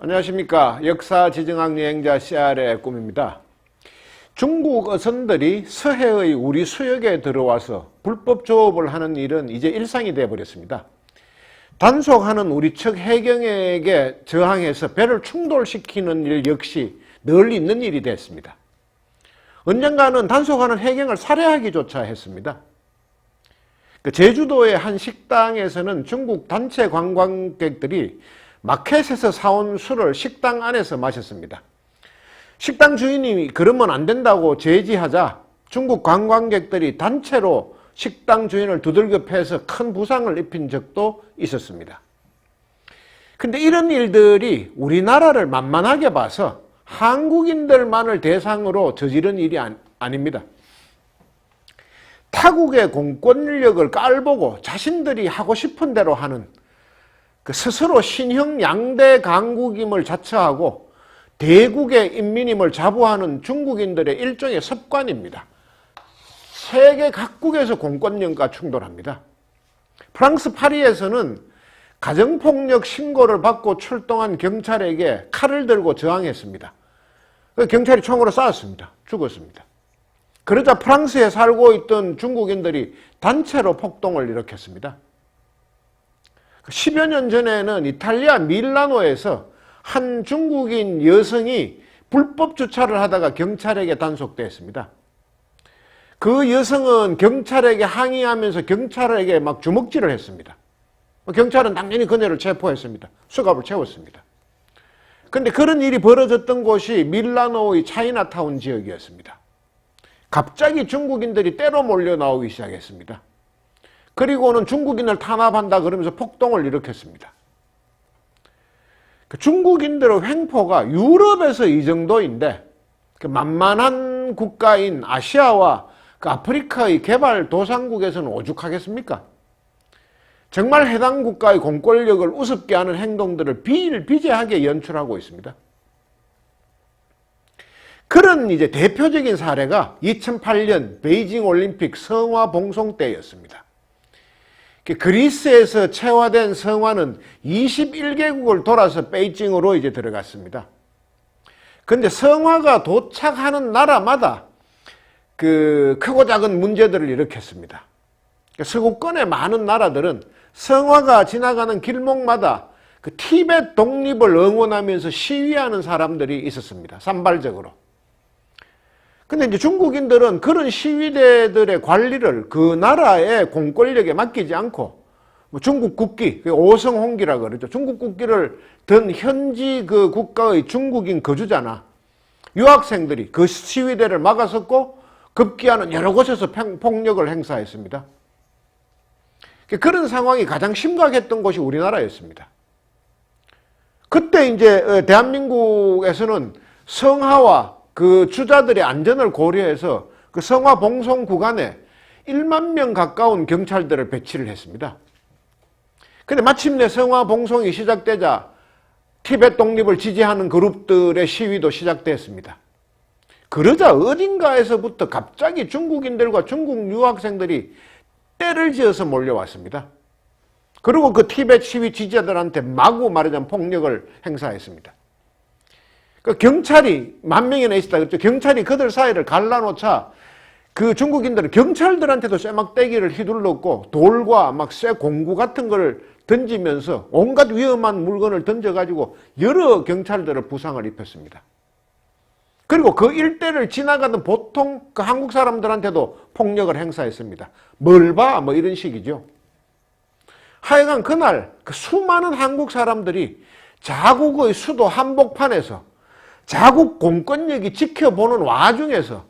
안녕하십니까. 역사지정학 여행자 CR의 꿈입니다. 중국 어선들이 서해의 우리 수역에 들어와서 불법 조업을 하는 일은 이제 일상이 되어버렸습니다. 단속하는 우리 측 해경에게 저항해서 배를 충돌시키는 일 역시 널리 있는 일이 됐습니다. 언젠가는 단속하는 해경을 살해하기조차 했습니다. 제주도의 한 식당에서는 중국 단체 관광객들이 마켓에서 사온 술을 식당 안에서 마셨습니다. 식당 주인이 그러면 안 된다고 제지하자 중국 관광객들이 단체로 식당 주인을 두들겨 패서 큰 부상을 입힌 적도 있었습니다. 근데 이런 일들이 우리나라를 만만하게 봐서 한국인들만을 대상으로 저지른 일이 아닙니다. 타국의 공권력을 깔보고 자신들이 하고 싶은 대로 하는 스스로 신형 양대 강국임을 자처하고 대국의 인민임을 자부하는 중국인들의 일종의 습관입니다. 세계 각국에서 공권력과 충돌합니다. 프랑스 파리에서는 가정폭력 신고를 받고 출동한 경찰에게 칼을 들고 저항했습니다. 경찰이 총으로 쐈습니다. 죽었습니다. 그러자 프랑스에 살고 있던 중국인들이 단체로 폭동을 일으켰습니다. 10여 년 전에는 이탈리아 밀라노에서 한 중국인 여성이 불법 주차를 하다가 경찰에게 단속됐습니다. 그 여성은 경찰에게 항의하면서 경찰에게 막 주먹질을 했습니다. 경찰은 당연히 그녀를 체포했습니다. 수갑을 채웠습니다. 그런데 그런 일이 벌어졌던 곳이 밀라노의 차이나타운 지역이었습니다. 갑자기 중국인들이 때로 몰려 나오기 시작했습니다. 그리고는 중국인을 탄압한다 그러면서 폭동을 일으켰습니다. 중국인들의 횡포가 유럽에서 이 정도인데 만만한 국가인 아시아와 아프리카의 개발도상국에서는 오죽하겠습니까? 정말 해당 국가의 공권력을 우습게 하는 행동들을 비일비재하게 연출하고 있습니다. 그런 이제 대표적인 사례가 2008년 베이징 올림픽 성화 봉송 때였습니다. 그리스에서 채화된 성화는 21개국을 돌아서 베이징으로 이제 들어갔습니다. 그런데 성화가 도착하는 나라마다 크고 작은 문제들을 일으켰습니다. 서구권의 많은 나라들은 성화가 지나가는 길목마다 티베트 독립을 응원하면서 시위하는 사람들이 있었습니다. 산발적으로. 근데 이제 중국인들은 그런 시위대들의 관리를 그 나라의 공권력에 맡기지 않고 중국 국기, 오성홍기라 그러죠. 중국 국기를 든 현지 그 국가의 중국인 거주자나 유학생들이 그 시위대를 막아섰고 급기야는 여러 곳에서 폭력을 행사했습니다. 그런 상황이 가장 심각했던 곳이 우리나라였습니다. 그때 이제 대한민국에서는 성하와 그 주자들의 안전을 고려해서 그 성화 봉송 구간에 1만 명 가까운 경찰들을 배치를 했습니다. 근데 마침내 성화 봉송이 시작되자 티베트 독립을 지지하는 그룹들의 시위도 시작됐습니다. 그러자 어딘가에서부터 갑자기 중국인들과 중국 유학생들이 때를 지어서 몰려왔습니다. 그리고 그 티베트 시위 지지자들한테 마구 말하자면 폭력을 행사했습니다. 경찰이 10,000명이나 있었다 그랬죠. 경찰이 그들 사이를 갈라놓자 그 중국인들은 경찰들한테도 쇠막대기를 휘둘렀고 돌과 막 쇠 공구 같은 걸 던지면서 온갖 위험한 물건을 던져가지고 여러 경찰들을 부상을 입혔습니다. 그리고 그 일대를 지나가던 보통 그 한국 사람들한테도 폭력을 행사했습니다. 뭘 봐? 뭐 이런 식이죠. 하여간 그날 그 수많은 한국 사람들이 자국의 수도 한복판에서 자국 공권력이 지켜보는 와중에서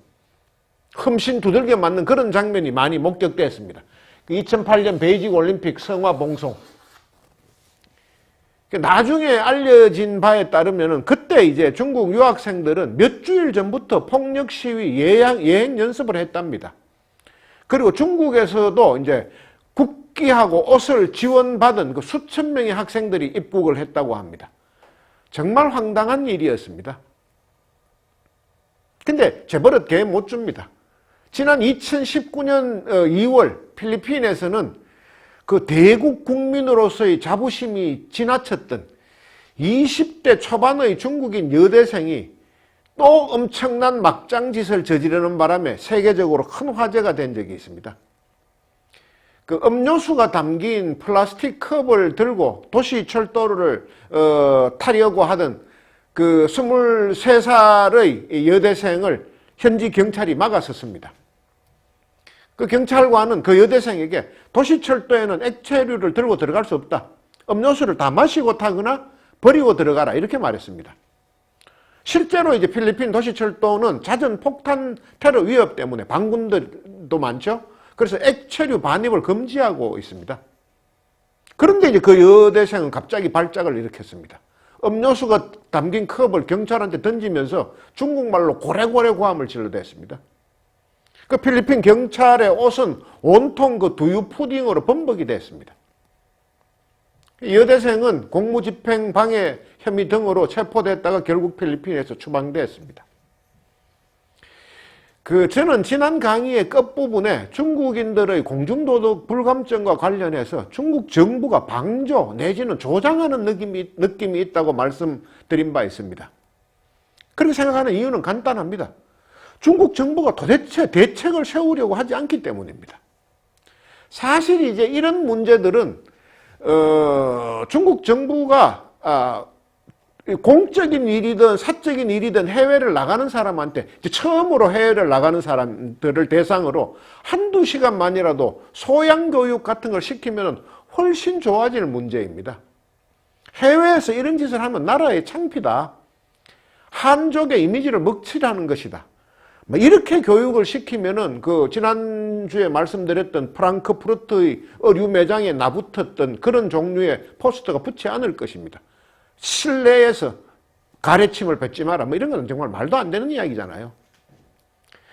흠씬 두들겨 맞는 그런 장면이 많이 목격됐습니다. 2008년 베이징 올림픽 성화 봉송. 나중에 알려진 바에 따르면 그때 이제 중국 유학생들은 몇 주일 전부터 폭력 시위 예행 연습을 했답니다. 그리고 중국에서도 이제 국기하고 옷을 지원받은 그 수천 명의 학생들이 입국을 했다고 합니다. 정말 황당한 일이었습니다. 근데 재벌은 개 못 줍니다. 지난 2019년 2월 필리핀에서는 그 대국 국민으로서의 자부심이 지나쳤던 20대 초반의 중국인 여대생이 또 엄청난 막장짓을 저지르는 바람에 세계적으로 큰 화제가 된 적이 있습니다. 그 음료수가 담긴 플라스틱 컵을 들고 도시철도를 타려고 하던 그 23살의 여대생을 현지 경찰이 막았었습니다. 그 경찰관은 그 여대생에게 도시철도에는 액체류를 들고 들어갈 수 없다. 음료수를 다 마시고 타거나 버리고 들어가라. 이렇게 말했습니다. 실제로 이제 필리핀 도시철도는 잦은 폭탄 테러 위협 때문에 반군들도 많죠. 그래서 액체류 반입을 금지하고 있습니다. 그런데 이제 그 여대생은 갑자기 발작을 일으켰습니다. 음료수가 담긴 컵을 경찰한테 던지면서 중국말로 고래고래 고함을 질러댔습니다. 그 필리핀 경찰의 옷은 온통 그 두유 푸딩으로 범벅이 됐습니다. 여대생은 공무집행 방해 혐의 등으로 체포됐다가 결국 필리핀에서 추방됐습니다. 저는 지난 강의의 끝부분에 중국인들의 공중도덕 불감증과 관련해서 중국 정부가 방조 내지는 조장하는 느낌이 있다고 말씀드린 바 있습니다. 그렇게 생각하는 이유는 간단합니다. 중국 정부가 도대체 대책을 세우려고 하지 않기 때문입니다. 사실 이제 이런 문제들은 중국 정부가 공적인 일이든 사적인 일이든 해외를 나가는 사람한테 처음으로 해외를 나가는 사람들을 대상으로 한두 시간만이라도 소양교육 같은 걸 시키면 훨씬 좋아질 문제입니다. 해외에서 이런 짓을 하면 나라의 창피다. 한족의 이미지를 먹칠하는 것이다. 이렇게 교육을 시키면은 지난주에 말씀드렸던 프랑크푸르트의 의류 매장에 나붙었던 그런 종류의 포스터가 붙지 않을 것입니다. 실내에서 가래침을 뱉지 마라. 이런 건 정말 말도 안 되는 이야기잖아요.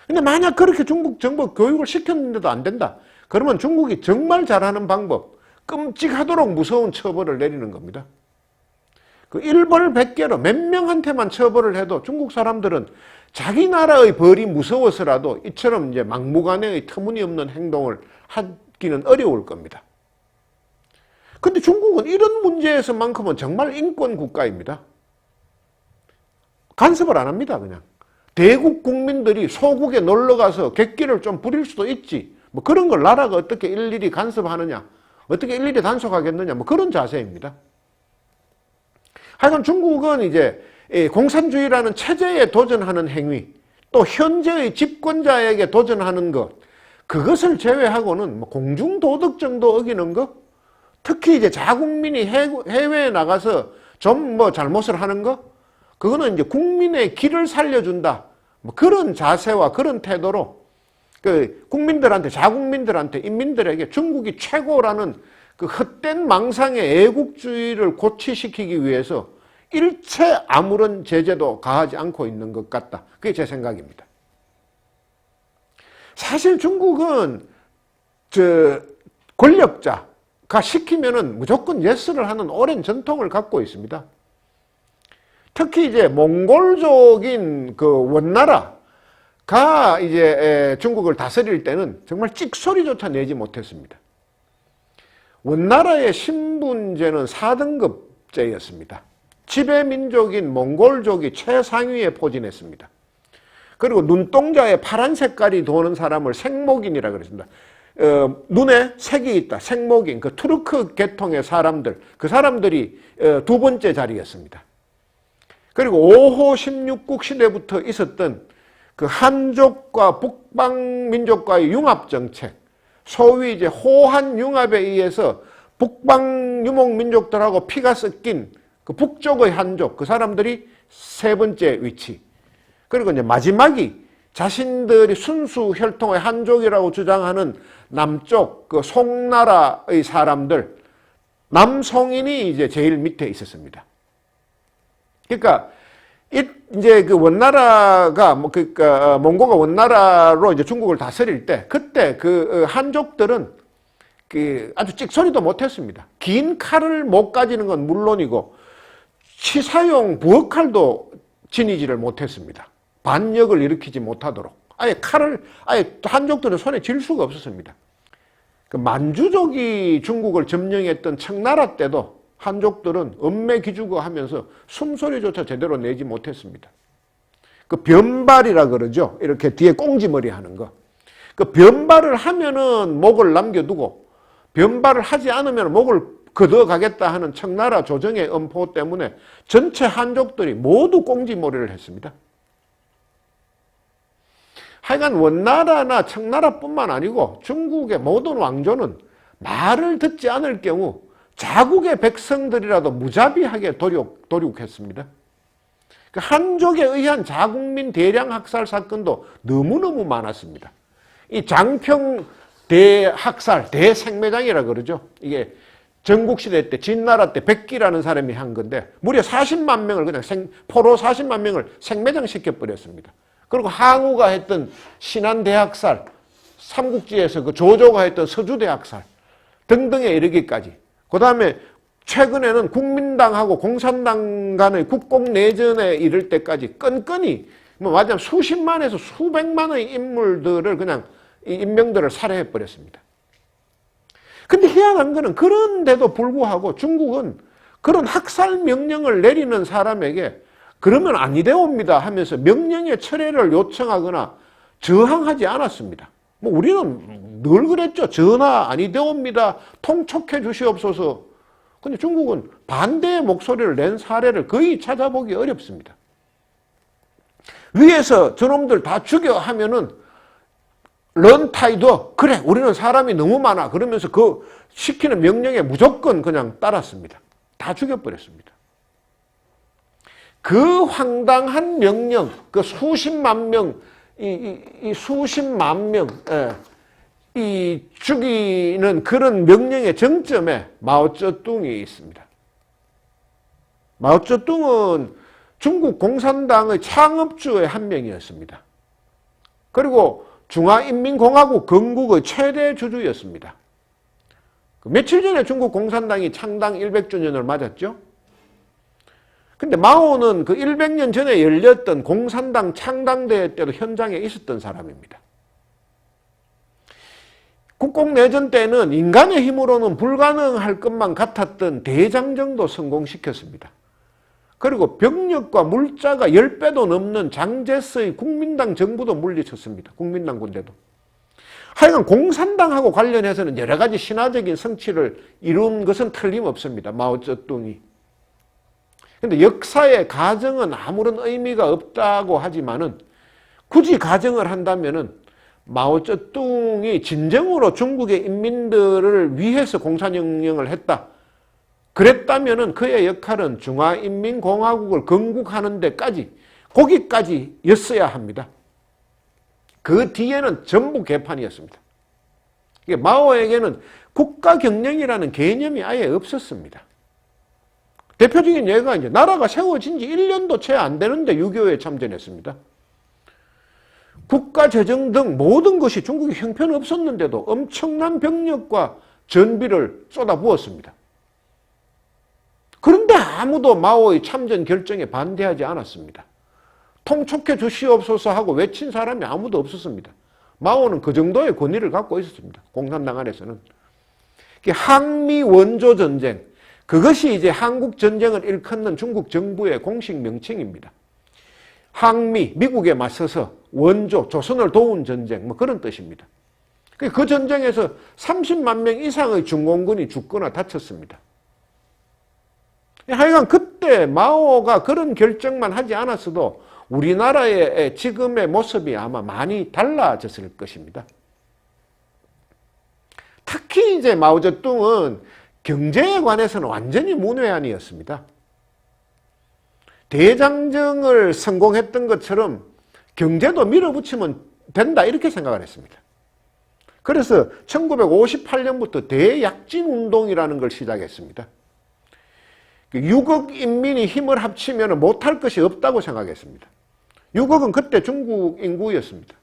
근데 만약 그렇게 중국 정부 교육을 시켰는데도 안 된다. 그러면 중국이 정말 잘하는 방법, 끔찍하도록 무서운 처벌을 내리는 겁니다. 일벌 100개로 몇 명한테만 처벌을 해도 중국 사람들은 자기 나라의 벌이 무서워서라도 이처럼 이제 막무가내의 터무니없는 행동을 하기는 어려울 겁니다. 근데 중국은 이런 문제에서만큼은 정말 인권 국가입니다. 간섭을 안 합니다, 그냥. 대국 국민들이 소국에 놀러 가서 객기를 좀 부릴 수도 있지. 그런 걸 나라가 어떻게 일일이 간섭하느냐, 어떻게 일일이 단속하겠느냐, 그런 자세입니다. 하여간 중국은 이제 공산주의라는 체제에 도전하는 행위, 또 현재의 집권자에게 도전하는 것, 그것을 제외하고는 공중도덕 정도 어기는 것, 특히 이제 자국민이 해외에 나가서 좀 잘못을 하는 것, 그거는 이제 국민의 길을 살려준다. 그런 자세와 그런 태도로 국민들한테, 자국민들한테, 인민들에게 중국이 최고라는 그 헛된 망상의 애국주의를 고취시키기 위해서 일체 아무런 제재도 가하지 않고 있는 것 같다. 그게 제 생각입니다. 사실 중국은 권력자가 시키면은 무조건 예스를 하는 오랜 전통을 갖고 있습니다. 특히 이제 몽골족인 원나라가 이제 중국을 다스릴 때는 정말 찍소리조차 내지 못했습니다. 원나라의 신분제는 4등급제였습니다. 지배민족인 몽골족이 최상위에 포진했습니다. 그리고 눈동자에 파란 색깔이 도는 사람을 생목인이라고 그랬습니다. 눈에 색이 있다. 생목인, 투르크 계통의 사람들, 그 사람들이 두 번째 자리였습니다. 그리고 5호 16국 시대부터 있었던 한족과 북방민족과의 융합정책, 소위 이제 호한융합에 의해서 북방유목민족들하고 피가 섞인 북쪽의 한족, 그 사람들이 세 번째 위치. 그리고 이제 마지막이 자신들이 순수 혈통의 한족이라고 주장하는 남쪽 송나라의 사람들, 남송인이 이제 제일 밑에 있었습니다. 그러니까 이제 원나라가 몽고가 원나라로 이제 중국을 다스릴 때, 그때 한족들은 아주 찍소리도 못했습니다. 긴 칼을 못 가지는 건 물론이고 치사용 부엌칼도 지니지를 못했습니다. 반역을 일으키지 못하도록. 아예 한족들은 손에 쥘 수가 없었습니다. 만주족이 중국을 점령했던 청나라 때도 한족들은 읍매기죽어 하면서 숨소리조차 제대로 내지 못했습니다. 그 변발이라 그러죠. 이렇게 뒤에 꽁지머리 하는 거. 그 변발을 하면은 목을 남겨두고 변발을 하지 않으면 목을 걷어가겠다 하는 청나라 조정의 엄포 때문에 전체 한족들이 모두 꽁지머리를 했습니다. 하여간 원나라나 청나라뿐만 아니고 중국의 모든 왕조는 말을 듣지 않을 경우 자국의 백성들이라도 무자비하게 도륙했습니다. 한족에 의한 자국민 대량 학살 사건도 너무너무 많았습니다. 이 장평 대학살, 대생매장이라 그러죠. 이게 전국시대 때, 진나라 때 백기라는 사람이 한 건데 무려 40만 명을 그냥 포로 40만 명을 생매장 시켜버렸습니다. 그리고 항우가 했던 신안대학살, 삼국지에서 그 조조가 했던 서주대학살 등등에 이르기까지. 그 다음에 최근에는 국민당하고 공산당 간의 국공내전에 이를 때까지 끈끈이 뭐 맞으면 수십만에서 수백만의 인물들을 그냥 이 인명들을 살해해버렸습니다. 근데 희한한 거는 그런데도 불구하고 중국은 그런 학살 명령을 내리는 사람에게 그러면 아니되옵니다 하면서 명령의 철회를 요청하거나 저항하지 않았습니다. 뭐 우리는 늘 그랬죠. 전하 아니되옵니다. 통촉해 주시옵소서. 근데 중국은 반대의 목소리를 낸 사례를 거의 찾아보기 어렵습니다. 위에서 저놈들 다 죽여 하면은 런타이도 그래 우리는 사람이 너무 많아 그러면서 그 시키는 명령에 무조건 그냥 따랐습니다. 다 죽여버렸습니다. 그 황당한 명령, 그 수십만 명, 이 수십만 명, 이 죽이는 그런 명령의 정점에 마오쩌둥이 있습니다. 마오쩌둥은 중국 공산당의 창업주의 한 명이었습니다. 그리고 중화인민공화국 건국의 최대 주주였습니다. 며칠 전에 중국 공산당이 창당 100주년을 맞았죠. 근데 마오는 그 100년 전에 열렸던 공산당 창당대회 때도 현장에 있었던 사람입니다. 국공내전 때는 인간의 힘으로는 불가능할 것만 같았던 대장정도 성공시켰습니다. 그리고 병력과 물자가 10배도 넘는 장제스의 국민당 정부도 물리쳤습니다. 국민당 군대도. 하여간 공산당하고 관련해서는 여러 가지 신화적인 성취를 이룬 것은 틀림없습니다. 마오쩌둥이. 근데 역사의 가정은 아무런 의미가 없다고 하지만은 굳이 가정을 한다면은 마오쩌둥이 진정으로 중국의 인민들을 위해서 공산혁명을 했다. 그랬다면은 그의 역할은 중화인민공화국을 건국하는 데까지, 거기까지였어야 합니다. 그 뒤에는 전부 개판이었습니다. 마오에게는 국가경영이라는 개념이 아예 없었습니다. 대표적인 예가 이제 나라가 세워진 지 1년도 채 안 되는데 6.25에 참전했습니다. 국가재정 등 모든 것이 중국이 형편없었는데도 엄청난 병력과 전비를 쏟아부었습니다. 그런데 아무도 마오의 참전 결정에 반대하지 않았습니다. 통촉해 주시옵소서 하고 외친 사람이 아무도 없었습니다. 마오는 그 정도의 권위를 갖고 있었습니다. 공산당 안에서는. 항미 원조 전쟁, 그것이 이제 한국 전쟁을 일컫는 중국 정부의 공식 명칭입니다. 항미, 미국에 맞서서 원조, 조선을 도운 전쟁, 뭐 그런 뜻입니다. 그 전쟁에서 30만 명 이상의 중공군이 죽거나 다쳤습니다. 하여간 그때 마오가 그런 결정만 하지 않았어도 우리나라의 지금의 모습이 아마 많이 달라졌을 것입니다. 특히 이제 마오쩌둥은 경제에 관해서는 완전히 문외한이었습니다. 대장정을 성공했던 것처럼 경제도 밀어붙이면 된다 이렇게 생각을 했습니다. 그래서 1958년부터 대약진운동이라는 걸 시작했습니다. 6억 인민이 힘을 합치면 못할 것이 없다고 생각했습니다. 6억은 그때 중국 인구였습니다.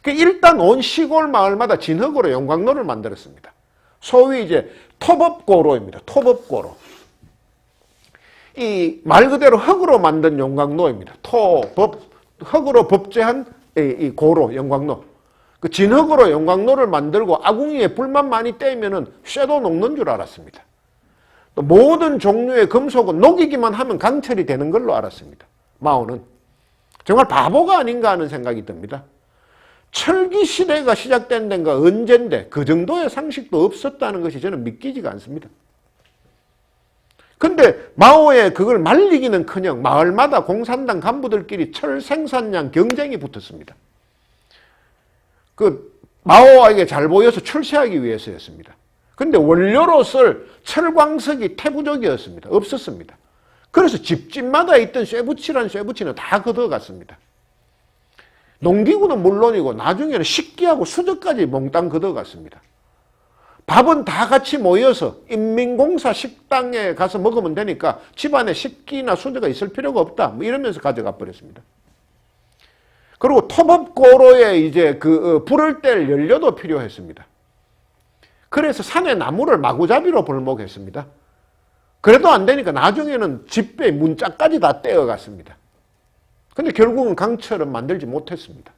일단 온 시골 마을마다 진흙으로 용광로를 만들었습니다. 소위 이제 토법고로입니다. 토법고로. 이 말 그대로 흙으로 만든 용광로입니다. 흙으로 법제한 이 고로, 용광로. 그 진흙으로 용광로를 만들고 아궁이에 불만 많이 떼면은 쇠도 녹는 줄 알았습니다. 또 모든 종류의 금속은 녹이기만 하면 강철이 되는 걸로 알았습니다. 마오는. 정말 바보가 아닌가 하는 생각이 듭니다. 철기 시대가 시작된 데가 언젠데 그 정도의 상식도 없었다는 것이 저는 믿기지가 않습니다. 근데 마오의 그걸 말리기는커녕 마을마다 공산당 간부들끼리 철 생산량 경쟁이 붙었습니다. 그 마오에게 잘 보여서 출세하기 위해서였습니다. 근데 원료로 쓸 철광석이 태부족이었습니다. 없었습니다. 그래서 집집마다 있던 쇠붙이는 다 걷어갔습니다. 농기구는 물론이고 나중에는 식기하고 수저까지 몽땅 걷어갔습니다. 밥은 다 같이 모여서 인민공사 식당에 가서 먹으면 되니까 집안에 식기나 수저가 있을 필요가 없다. 뭐 이러면서 가져가 버렸습니다. 그리고 토법고로에 이제 불을 뗄 연료도 필요했습니다. 그래서 산에 나무를 마구잡이로 벌목했습니다. 그래도 안 되니까 나중에는 집배 문짝까지 다 떼어갔습니다. 근데 결국은 강철은 만들지 못했습니다.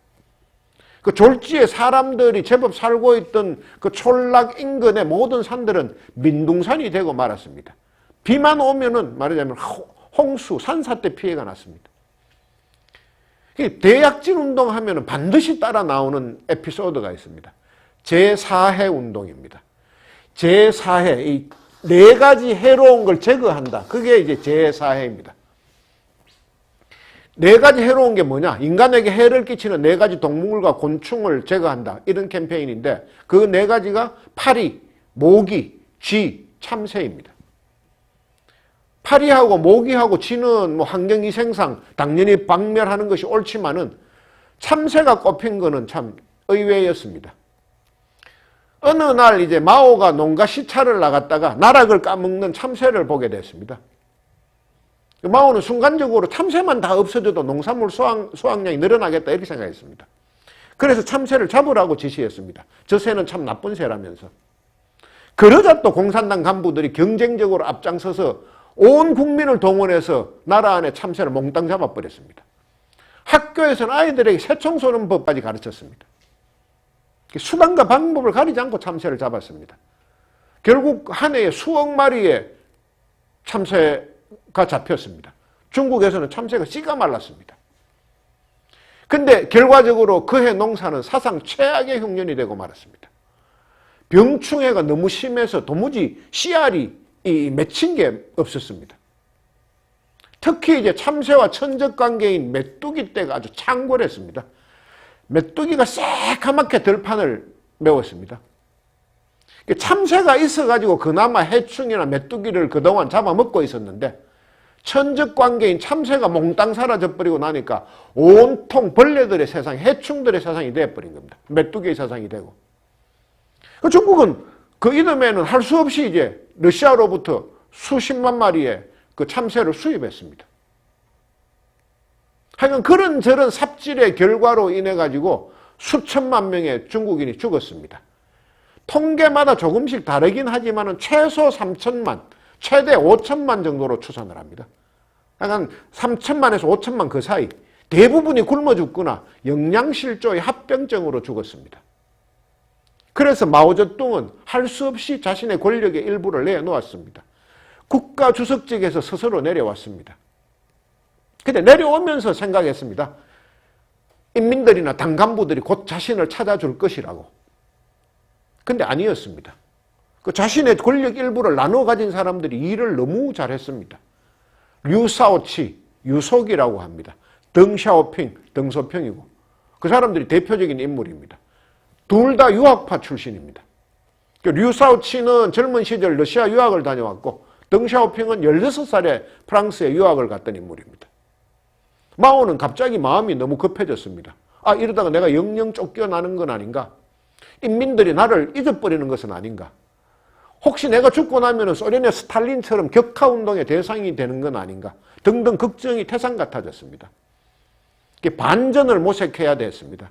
그 졸지에 사람들이 제법 살고 있던 그 촌락 인근의 모든 산들은 민둥산이 되고 말았습니다. 비만 오면은 말하자면 홍수, 산사태 피해가 났습니다. 대약진 운동하면은 반드시 따라 나오는 에피소드가 있습니다. 제4해 운동입니다. 제4해, 이 4가지 해로운 걸 제거한다. 그게 이제 제4해입니다. 4가지 해로운 게 뭐냐? 인간에게 해를 끼치는 4가지 동물과 곤충을 제거한다. 이런 캠페인인데 그 4가지가 파리, 모기, 쥐, 참새입니다. 파리하고 모기하고 쥐는 뭐 환경위생상 당연히 박멸하는 것이 옳지만은 참새가 꼽힌 거는 참 의외였습니다. 어느 날 이제 마오가 농가 시찰을 나갔다가 나락을 까먹는 참새를 보게 됐습니다. 마오는 순간적으로 참새만 다 없어져도 농산물 수확량이 늘어나겠다 이렇게 생각했습니다. 그래서 참새를 잡으라고 지시했습니다. 저 새는 참 나쁜 새라면서. 그러자 또 공산당 간부들이 경쟁적으로 앞장서서 온 국민을 동원해서 나라 안에 참새를 몽땅 잡아버렸습니다. 학교에서는 아이들에게 새총 쏘는 법까지 가르쳤습니다. 수단과 방법을 가리지 않고 참새를 잡았습니다. 결국 한 해에 수억 마리의 참새가 잡혔습니다. 중국에서는 참새가 씨가 말랐습니다. 근데 결과적으로 그 해 농사는 사상 최악의 흉년이 되고 말았습니다. 병충해가 너무 심해서 도무지 씨알이 맺힌 게 없었습니다. 특히 이제 참새와 천적 관계인 메뚜기 떼가 아주 창궐했습니다. 메뚜기가 새카맣게 들판을 메웠습니다. 참새가 있어가지고 그나마 해충이나 메뚜기를 그동안 잡아먹고 있었는데 천적 관계인 참새가 몽땅 사라져버리고 나니까 온통 벌레들의 세상, 해충들의 세상이 되어버린 겁니다. 메뚜기의 세상이 되고. 중국은 그 이듬해는 할 수 없이 이제 러시아로부터 수십만 마리의 그 참새를 수입했습니다. 하여간 그런저런 삽질의 결과로 인해 가지고 수천만 명의 중국인이 죽었습니다. 통계마다 조금씩 다르긴 하지만 최소 3천만, 최대 5천만 정도로 추산을 합니다. 하여간 3천만에서 5천만 그 사이 대부분이 굶어 죽거나 영양실조의 합병증으로 죽었습니다. 그래서 마오쩌둥은 할 수 없이 자신의 권력의 일부를 내놓았습니다. 국가주석직에서 스스로 내려왔습니다. 근데 내려오면서 생각했습니다. 인민들이나 당 간부들이 곧 자신을 찾아줄 것이라고. 근데 아니었습니다. 그 자신의 권력 일부를 나눠 가진 사람들이 일을 너무 잘했습니다. 류사오치, 유속이라고 합니다. 덩샤오핑, 덩소평이고 그 사람들이 대표적인 인물입니다. 둘 다 유학파 출신입니다. 류사오치는 젊은 시절 러시아 유학을 다녀왔고 덩샤오핑은 16살에 프랑스에 유학을 갔던 인물입니다. 마오는 갑자기 마음이 너무 급해졌습니다. 아, 이러다가 내가 영영 쫓겨나는 건 아닌가? 인민들이 나를 잊어버리는 것은 아닌가? 혹시 내가 죽고 나면 소련의 스탈린처럼 격하운동의 대상이 되는 건 아닌가? 등등 걱정이 태산 같아졌습니다. 반전을 모색해야 됐습니다.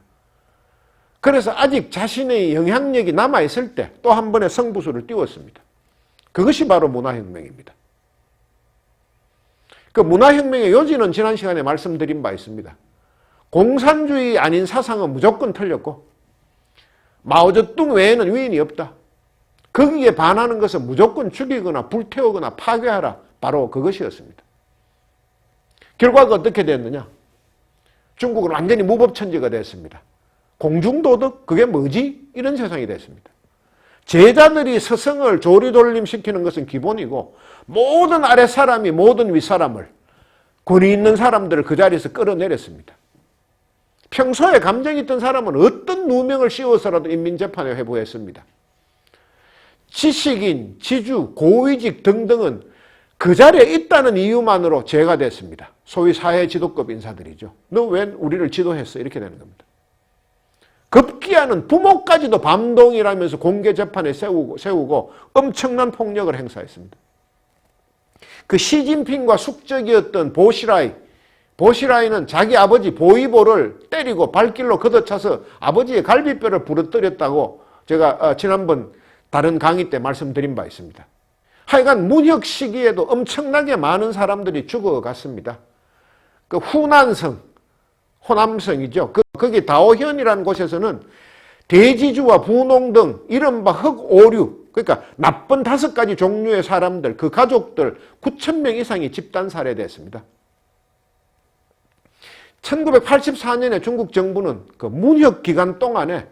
그래서 아직 자신의 영향력이 남아있을 때 또 한 번의 성부수를 띄웠습니다. 그것이 바로 문화혁명입니다. 그 문화혁명의 요지는 지난 시간에 말씀드린 바 있습니다. 공산주의 아닌 사상은 무조건 틀렸고 마오쩌둥 외에는 위인이 없다. 그 거기에 반하는 것은 무조건 죽이거나 불태우거나 파괴하라. 바로 그것이었습니다. 결과가 어떻게 됐느냐? 중국은 완전히 무법천지가 됐습니다. 공중도덕? 그게 뭐지? 이런 세상이 됐습니다. 제자들이 스승을 조리돌림시키는 것은 기본이고 모든 아랫사람이 모든 윗사람을 권위 있는 사람들을 그 자리에서 끌어내렸습니다. 평소에 감정이 있던 사람은 어떤 누명을 씌워서라도 인민재판에 회부했습니다. 지식인, 지주, 고위직 등등은 그 자리에 있다는 이유만으로 죄가 됐습니다. 소위 사회 지도급 인사들이죠. 너 왜 우리를 지도했어? 이렇게 되는 겁니다. 급기야는 부모까지도 반동이라면서 공개 재판에 세우고 엄청난 폭력을 행사했습니다. 그 시진핑과 숙적이었던 보시라이는 자기 아버지 보이보를 때리고 발길로 걷어차서 아버지의 갈비뼈를 부러뜨렸다고 제가 지난번 다른 강의 때 말씀드린 바 있습니다. 하여간 문혁 시기에도 엄청나게 많은 사람들이 죽어갔습니다. 그 호남성이죠. 거기 다오현이라는 곳에서는 대지주와 분홍 등 이른바 흑오류, 그러니까 나쁜 5가지 종류의 사람들, 그 가족들 9,000명 이상이 집단 살해됐습니다. 1984년에 중국 정부는 그 문혁 기간 동안에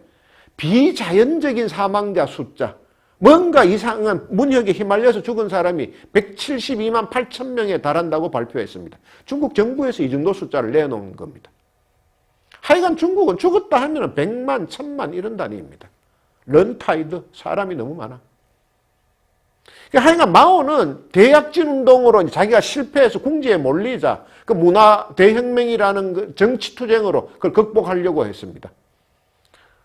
비자연적인 사망자 숫자, 뭔가 이상한 문혁에 휘말려서 죽은 사람이 172만 8천 명에 달한다고 발표했습니다. 중국 정부에서 이 정도 숫자를 내놓은 겁니다. 하여간 중국은 죽었다 하면 100만, 1000만 이런 단위입니다. 런타이드, 사람이 너무 많아. 하여간 마오는 대약진 운동으로 자기가 실패해서 궁지에 몰리자 그 문화 대혁명이라는 그 정치 투쟁으로 그걸 극복하려고 했습니다.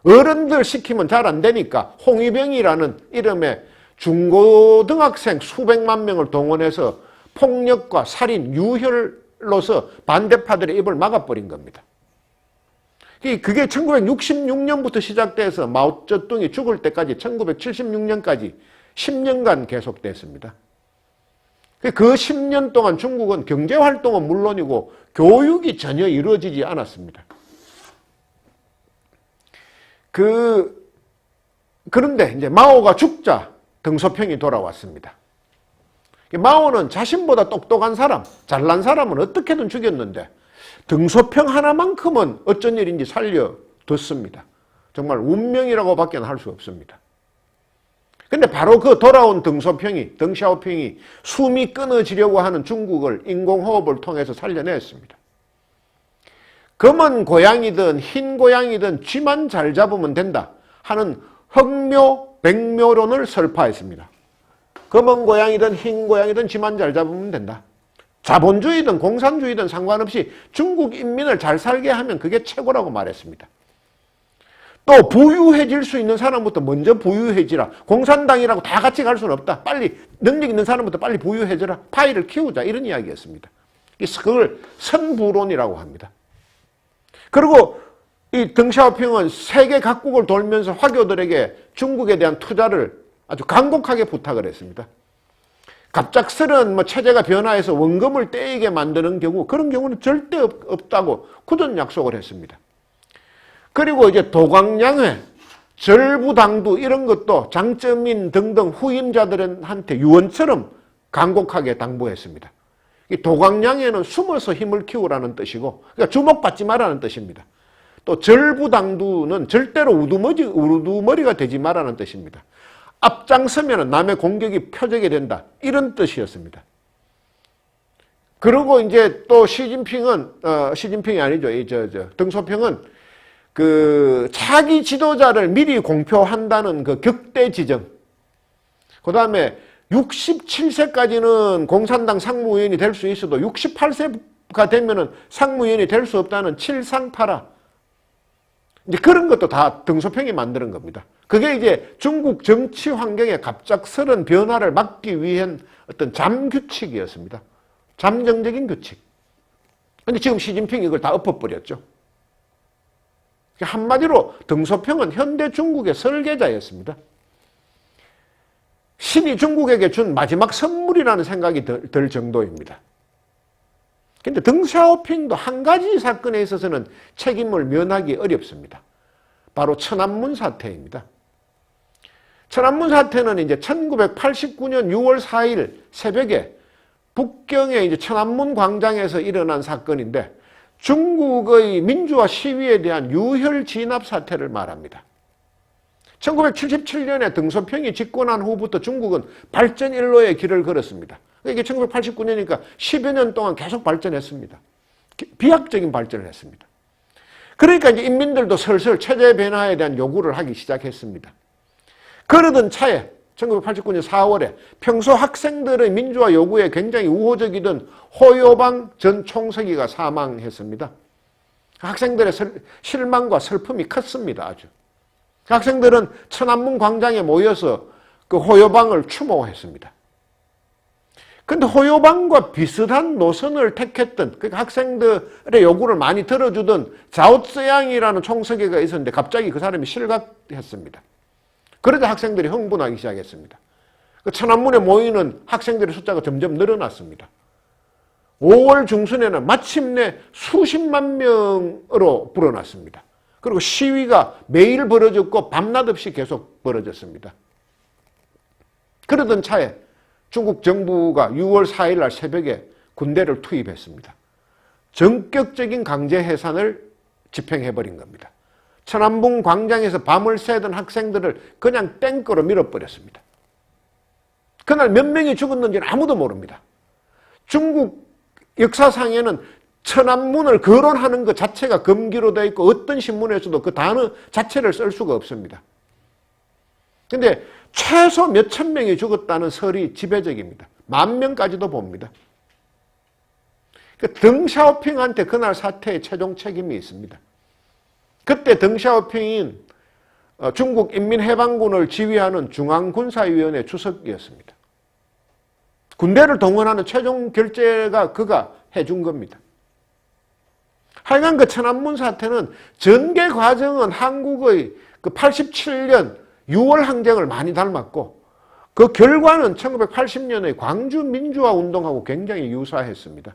어른들 시키면 잘 안 되니까 홍위병이라는 이름의 중고등학생 수백만 명을 동원해서 폭력과 살인, 유혈로서 반대파들의 입을 막아버린 겁니다. 그게 1966년부터 시작돼서 마오쩌둥이 죽을 때까지 1976년까지 10년간 계속됐습니다. 그 10년 동안 중국은 경제활동은 물론이고 교육이 전혀 이루어지지 않았습니다. 그런데 이제 마오가 죽자 등소평이 돌아왔습니다. 마오는 자신보다 똑똑한 사람, 잘난 사람은 어떻게든 죽였는데 등소평 하나만큼은 어쩐 일인지 살려뒀습니다. 정말 운명이라고 밖에 할 수 없습니다. 근데 바로 그 돌아온 덩샤오핑이 숨이 끊어지려고 하는 중국을 인공호흡을 통해서 살려냈습니다. 검은 고양이든 흰 고양이든 쥐만 잘 잡으면 된다 하는 흑묘, 백묘론을 설파했습니다. 검은 고양이든 흰 고양이든 쥐만 잘 잡으면 된다. 자본주의든 공산주의든 상관없이 중국 인민을 잘 살게 하면 그게 최고라고 말했습니다. 또 부유해질 수 있는 사람부터 먼저 부유해지라. 공산당이라고 다 같이 갈 수는 없다. 빨리 능력 있는 사람부터 빨리 부유해져라. 파이를 키우자. 이런 이야기였습니다. 그걸 선부론이라고 합니다. 그리고 이 덩샤오핑은 세계 각국을 돌면서 화교들에게 중국에 대한 투자를 아주 간곡하게 부탁을 했습니다. 갑작스런 체제가 변화해서 원금을 떼이게 만드는 경우, 그런 경우는 절대 없다고 굳은 약속을 했습니다. 그리고 이제 도광양회, 절부당두 이런 것도 장쩌민 등등 후임자들한테 유언처럼 간곡하게 당부했습니다. 이 도광양회는 숨어서 힘을 키우라는 뜻이고, 그러니까 주목받지 말라는 뜻입니다. 또 절부당두는 절대로 우두머리가 되지 말라는 뜻입니다. 앞장서면 남의 공격이 표적이 된다. 이런 뜻이었습니다. 그리고 이제 또 시진핑이 아니죠. 덩소평은 차기 지도자를 미리 공표한다는 그 격대 지정. 그 다음에 67세까지는 공산당 상무위원이 될 수 있어도 68세가 되면은 상무위원이 될 수 없다는 칠상파라. 이제 그런 것도 다 덩소평이 만드는 겁니다. 그게 이제 중국 정치 환경의 갑작스런 변화를 막기 위한 어떤 잠규칙이었습니다. 잠정적인 규칙. 근데 지금 시진핑이 이걸 다 엎어버렸죠. 한마디로 덩소평은 현대 중국의 설계자였습니다. 신이 중국에게 준 마지막 선물이라는 생각이 들 정도입니다. 그런데 덩샤오핑도 한 가지 사건에 있어서는 책임을 면하기 어렵습니다. 바로 천안문 사태입니다. 천안문 사태는 이제 1989년 6월 4일 새벽에 북경의 이제 천안문 광장에서 일어난 사건인데 중국의 민주화 시위에 대한 유혈 진압 사태를 말합니다. 1977년에 등소평이 집권한 후부터 중국은 발전 일로의 길을 걸었습니다. 이게 1989년이니까 10여 년 동안 계속 발전했습니다. 비약적인 발전을 했습니다. 그러니까 이제 인민들도 슬슬 체제 변화에 대한 요구를 하기 시작했습니다. 그러던 차에 1989년 4월에 평소 학생들의 민주화 요구에 굉장히 우호적이던 호요방 전 총서기가 사망했습니다. 학생들의 실망과 슬픔이 컸습니다. 아주. 학생들은 천안문 광장에 모여서 그 호요방을 추모했습니다. 근데 호요방과 비슷한 노선을 택했던, 그러니까 학생들의 요구를 많이 들어주던 자오쩌양이라는 총서기가 있었는데 갑자기 그 사람이 실각했습니다. 그러자 학생들이 흥분하기 시작했습니다. 그 천안문에 모이는 학생들의 숫자가 점점 늘어났습니다. 5월 중순에는 마침내 수십만 명으로 불어났습니다. 그리고 시위가 매일 벌어졌고 밤낮 없이 계속 벌어졌습니다. 그러던 차에 중국 정부가 6월 4일 날 새벽에 군대를 투입했습니다. 전격적인 강제 해산을 집행해버린 겁니다. 천안문 광장에서 밤을 새던 학생들을 그냥 땡거로 밀어버렸습니다. 그날 몇 명이 죽었는지는 아무도 모릅니다. 중국 역사상에는 천안문을 거론하는 것 자체가 금기로 되어 있고 어떤 신문에서도 그 단어 자체를 쓸 수가 없습니다. 그런데 최소 몇천 명이 죽었다는 설이 지배적입니다. 10,000명까지도 봅니다. 덩샤오핑한테 그날 사태의 최종 책임이 있습니다. 그때 덩샤오핑인 중국 인민해방군을 지휘하는 중앙군사위원회 주석이었습니다. 군대를 동원하는 최종 결재가 그가 해준 겁니다. 하여간 그 천안문 사태는 전개 과정은 한국의 그 87년 6월 항쟁을 많이 닮았고 그 결과는 1980년의 광주 민주화 운동하고 굉장히 유사했습니다.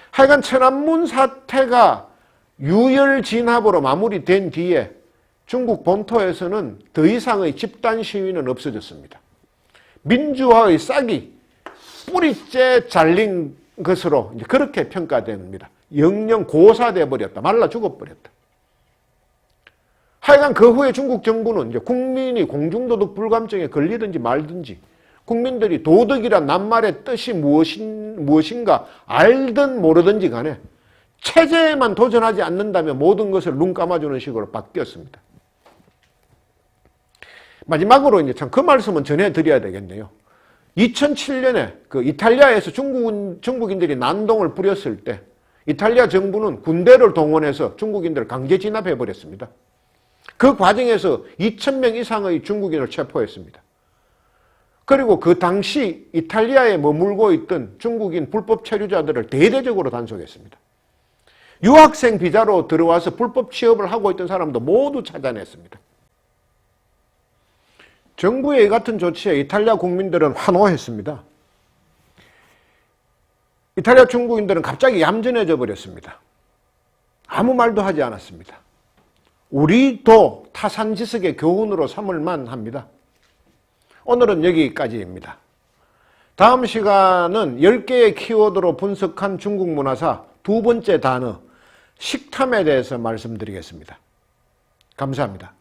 하여간 천안문 사태가 유혈 진압으로 마무리된 뒤에 중국 본토에서는 더 이상의 집단 시위는 없어졌습니다. 민주화의 싹이 뿌리째 잘린 것으로 이제 그렇게 평가됩니다. 영영 고사돼 버렸다. 말라 죽어버렸다. 하여간 그 후에 중국 정부는 이제 국민이 공중도덕 불감증에 걸리든지 말든지 국민들이 도덕이란 낱말의 뜻이 무엇인가 알든 모르든지 간에 체제에만 도전하지 않는다면 모든 것을 눈 감아주는 식으로 바뀌었습니다. 마지막으로 이제 참 그 말씀은 전해드려야 되겠네요. 2007년에 그 이탈리아에서 중국인들이 난동을 부렸을 때 이탈리아 정부는 군대를 동원해서 중국인들을 강제 진압해버렸습니다. 그 과정에서 2,000명 이상의 중국인을 체포했습니다. 그리고 그 당시 이탈리아에 머물고 있던 중국인 불법 체류자들을 대대적으로 단속했습니다. 유학생 비자로 들어와서 불법 취업을 하고 있던 사람도 모두 찾아냈습니다. 정부의 이 같은 조치에 이탈리아 국민들은 환호했습니다. 이탈리아 중국인들은 갑자기 얌전해져 버렸습니다. 아무 말도 하지 않았습니다. 우리도 타산지석의 교훈으로 삼을 만합니다. 오늘은 여기까지입니다. 다음 시간은 10개의 키워드로 분석한 중국 문화사 두 번째 단어 식탐에 대해서 말씀드리겠습니다. 감사합니다.